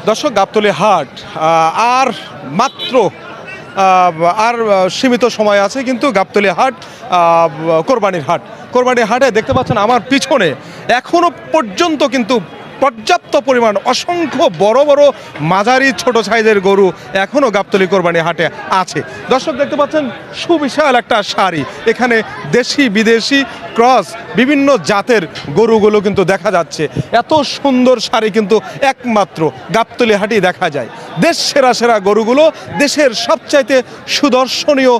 দর্শক, গাবতলী হাট আর মাত্র সীমিত সময় আছে, কিন্তু গাবতলী হাট কোরবানির হাটে দেখতে পাচ্ছেন আমার পিছনে এখনো পর্যন্ত কিন্তু পর্যাপ্ত পরিমাণ অসংখ্য বড় বড় মাঝারি ছোট সাইজের গরু এখনও গাবতলী কোরবানি হাটে আছে। দর্শক দেখতে পাচ্ছেন সুবিশাল একটা সারি, এখানে দেশি বিদেশি ক্রস বিভিন্ন জাতের গরুগুলো কিন্তু দেখা যাচ্ছে। এত সুন্দর সারি কিন্তু একমাত্র গাবতলী হাটেই দেখা যায়। দেশ সেরা সেরা গরুগুলো, দেশের সবচাইতে সুদর্শনীয়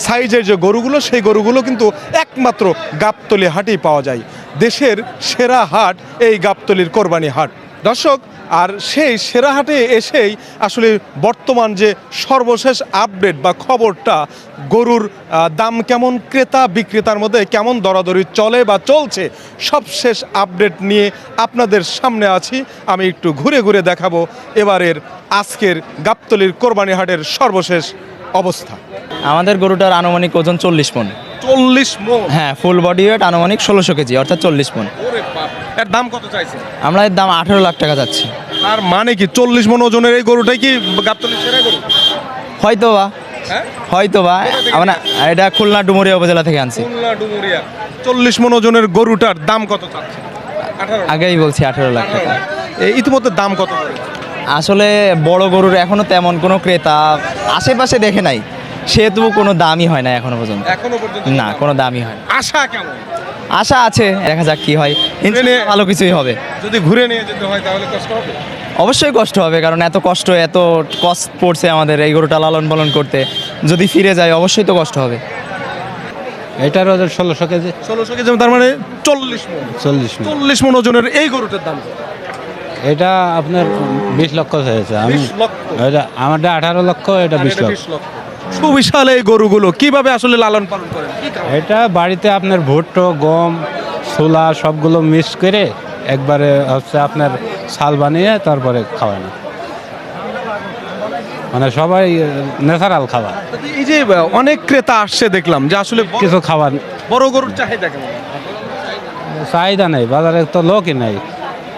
সাইজের যে গরুগুলো, সেই গরুগুলো কিন্তু একমাত্র গাবতলী হাটেই পাওয়া যায়। দেশের সেরা হাট এই গাবতলীর কোরবানি হাট। দর্শক, আর সেই সেরা হাটে এসেই আসলে বর্তমান যে সর্বশেষ আপডেট বা খবরটা, গরুর দাম কেমন, ক্রেতা বিক্রেতার মধ্যে কেমন দরাদরি চলে বা চলছে, সবশেষ আপডেট নিয়ে আপনাদের সামনে আছি। আমি একটু ঘুরে ঘুরে দেখাবো এবারের আজকের গাবতলীর কোরবানি হাটের সর্বশেষ অবস্থা। আমাদের গরুটার আনুমানিক ওজন 40 মণ। 40 মণ? হ্যাঁ, ফুল বডি ওয়েট আনুমানিক 1600 কেজি, অর্থাৎ 40 মণ। এর দাম কত চাইছে? আমরা এর দাম 18 লাখ টাকা যাচ্ছি। আর মানে কি 40 মণ ওজনের এই গরুটাই কি গাবতলীর সেরা গরু? হয়তোবা আমরা এটা খুলনা ডুমুরিয়া উপজেলা থেকে আনছি। খুলনা ডুমুরিয়া। 40 মণ ওজনের গরুটার দাম কত চাচ্ছে? 18। আগেই বলছি 18 লাখ টাকা। ইতিমধ্যে দাম কত? আসলে বড় গরুর এখনো তেমন কোনো ক্রেতা আশেপাশে দেখে নাই, সেহেতু কোনো দামই হয় না এখনো পর্যন্ত। না, কোনো দামই হয় না। আশা কেমন? আশা আছে, দেখা যাক কি হয়। ভালো কিছুই হবে। যদি ঘুরে নিয়ে যেতে হয় তাহলে কষ্ট হবে? অবশ্যই কষ্ট হবে, কারণ এত কষ্ট পড়ছে আমাদের এই গরুটা লালন পালন করতে। যদি ফিরে যায় অবশ্যই তো কষ্ট হবে। এটার ওজন 1600 কেজি। 1600 কেজি, তার মানে 40 মণ। 40 মণ ওজনের এই গরুটার দাম কত? এটা আপনার 20 লক্ষ হয়েছে। আমি 20 লক্ষ? এটা আমারটা 18 লক্ষ, এটা 20 লক্ষ। সুবিশাল এই গরুগুলো কিভাবে আসলে লালন পালন করেন? এটা বাড়িতে আপনার ভুট্টো, গম, ছোলা সবগুলো মিক্স করে একবারে হচ্ছে আপনার ছাল বানিয়ে তারপরে খাওয়ায় না, মানে সবাই ন্যাচারাল খাবার। এই যে অনেক ক্রেতা আসছে দেখলাম, যে আসলে কিছু খাবার বড় গরুর চাহিদা কেমন? চাহিদা নেই, বাজারে তো লোকই নাই।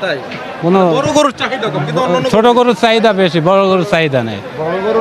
তাই কোনো বড় গরুর চাহিদা কম, কিন্তু অন্যান্য ছোট গরুর চাহিদা বেশি, বড় গরুর চাহিদা নেই। বড় গরু